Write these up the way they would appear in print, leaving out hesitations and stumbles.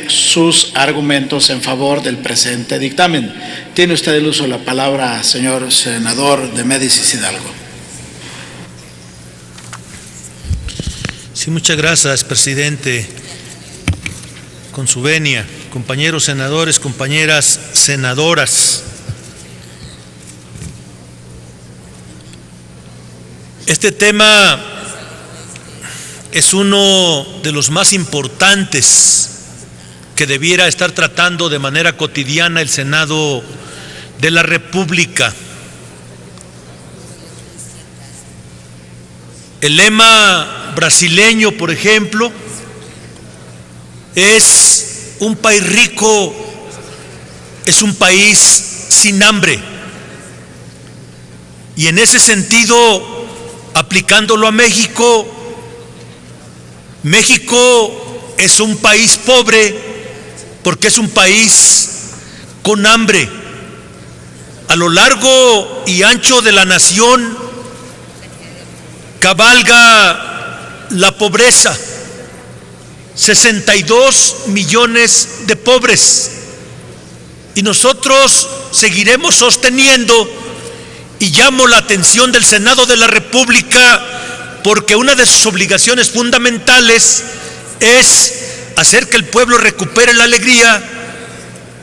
sus argumentos en favor del presente dictamen. Tiene usted el uso de la palabra, señor senador de Médicis Hidalgo. Sí, muchas gracias, presidente. Con su venia, compañeros senadores, compañeras senadoras. Este tema es uno de los más importantes que debiera estar tratando de manera cotidiana el Senado de la República. El lema brasileño, por ejemplo, es: un país rico es un país sin hambre. Y en ese sentido, aplicándolo a México, México es un país pobre porque es un país con hambre. A lo largo y ancho de la nación cabalga la pobreza. 62 millones de pobres. Y nosotros seguiremos sosteniendo, y llamo la atención del Senado de la República, porque una de sus obligaciones fundamentales es hacer que el pueblo recupere la alegría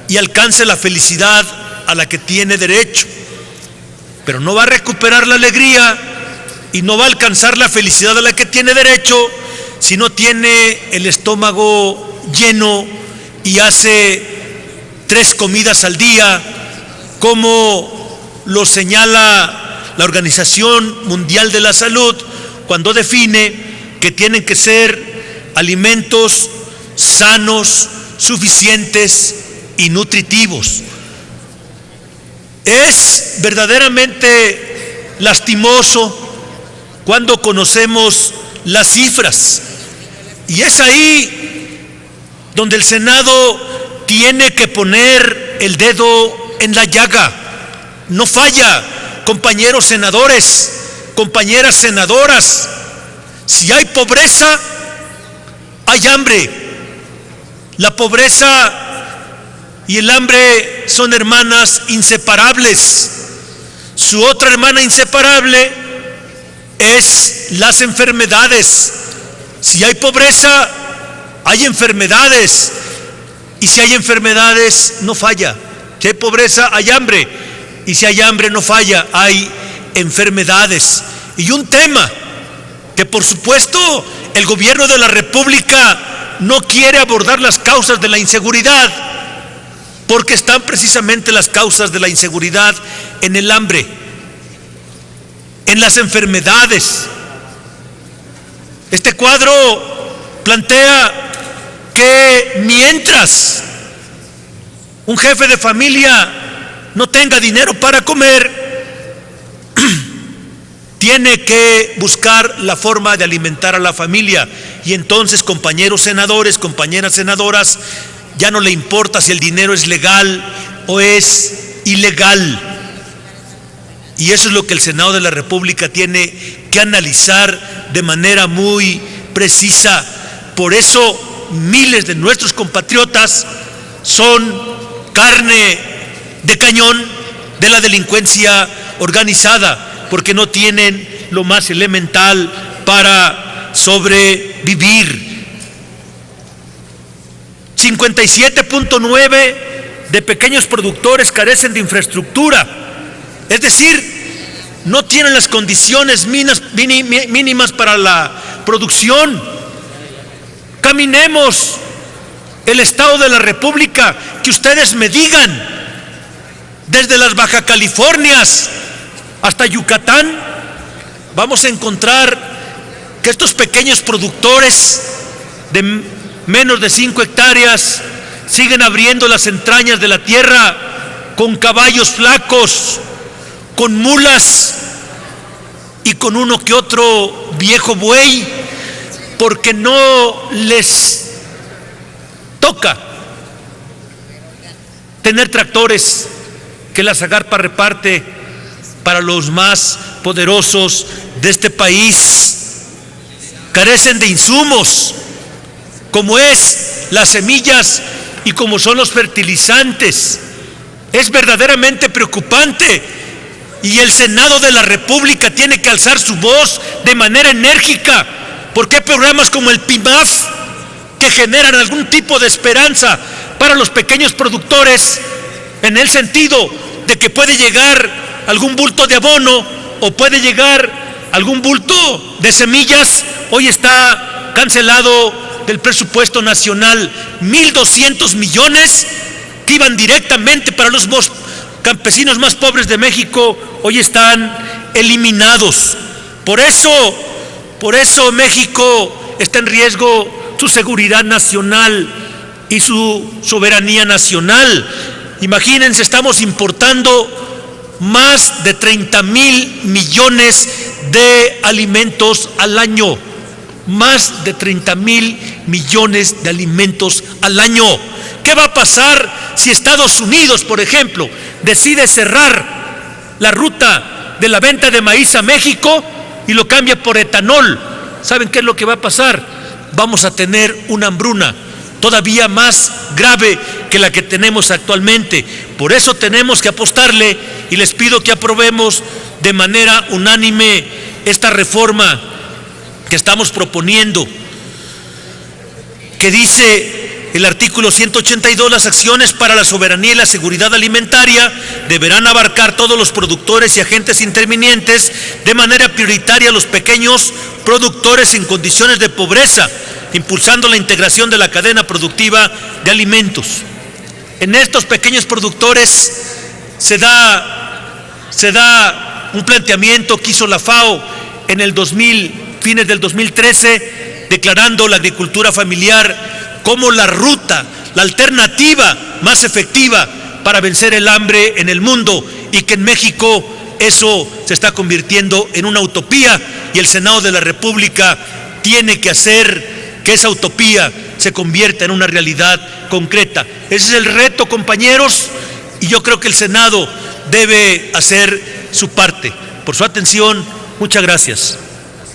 y alcance la felicidad a la que tiene derecho. Pero no va a recuperar la alegría y no va a alcanzar la felicidad a la que tiene derecho si no tiene el estómago lleno y hace 3 comidas al día, como lo señala la Organización Mundial de la Salud cuando define que tienen que ser alimentos sanos, suficientes y nutritivos. Es verdaderamente lastimoso cuando conocemos las cifras, y es ahí donde el Senado tiene que poner el dedo en la llaga. No falla, compañeros senadores, compañeras senadoras. Si hay pobreza, hay hambre. La pobreza y el hambre son hermanas inseparables. Su otra hermana inseparable es las enfermedades. Si hay pobreza, hay enfermedades. Y si hay enfermedades, no falla. Si hay pobreza, hay hambre. Y si hay hambre, no falla, hay enfermedades. Y un tema que, por supuesto, el gobierno de la República no quiere abordar las causas de la inseguridad, porque están precisamente las causas de la inseguridad en el hambre, en las enfermedades. Este cuadro plantea que mientras un jefe de familia no tenga dinero para comer, tiene que buscar la forma de alimentar a la familia. Y entonces, compañeros senadores, compañeras senadoras, ya no le importa si el dinero es legal o es ilegal. Y eso es lo que el Senado de la República tiene que analizar de manera muy precisa. Por eso miles de nuestros compatriotas son carne de cañón de la delincuencia organizada, porque no tienen lo más elemental para sobrevivir. 57.9 de pequeños productores carecen de infraestructura, es decir, no tienen las condiciones mínimas para la producción. Caminemos el Estado de la República, que ustedes me digan, desde las Baja Californias hasta Yucatán, vamos a encontrar que estos pequeños productores de menos de 5 hectáreas siguen abriendo las entrañas de la tierra con caballos flacos, con mulas y con uno que otro viejo buey, porque no les toca tener tractores que la Zagarpa reparte para los más poderosos de este país. Carecen de insumos, como es las semillas y como son los fertilizantes. Es verdaderamente preocupante y el Senado de la República tiene que alzar su voz de manera enérgica, porque hay programas como el PIMAF que generan algún tipo de esperanza para los pequeños productores, en el sentido de que puede llegar algún bulto de abono o puede llegar algún bulto de semillas. Hoy está cancelado del presupuesto nacional 1,200 millones que iban directamente para los campesinos más pobres de México, hoy están eliminados. Por eso México está en riesgo su seguridad nacional y su soberanía nacional. Imagínense, estamos importando más de 30,000 millones de alimentos al año. Más de 30,000 millones de alimentos al año. ¿Qué va a pasar si Estados Unidos, por ejemplo, decide cerrar la ruta de la venta de maíz a México y lo cambia por etanol? ¿Saben qué es lo que va a pasar? Vamos a tener una hambruna todavía más grave que la que tenemos actualmente. Por eso tenemos que apostarle y les pido que aprobemos de manera unánime esta reforma que estamos proponiendo, que dice el artículo 182: las acciones para la soberanía y la seguridad alimentaria deberán abarcar todos los productores y agentes intervinientes, de manera prioritaria a los pequeños productores en condiciones de pobreza, impulsando la integración de la cadena productiva de alimentos. En estos pequeños productores se da un planteamiento que hizo la FAO en el fines del 2013, declarando la agricultura familiar como la ruta, la alternativa más efectiva para vencer el hambre en el mundo, y que en México eso se está convirtiendo en una utopía, y el Senado de la República tiene que hacer que esa utopía se convierta en una realidad concreta. Ese es el reto, compañeros, y yo creo que el Senado debe hacer su parte. Por su atención, muchas gracias.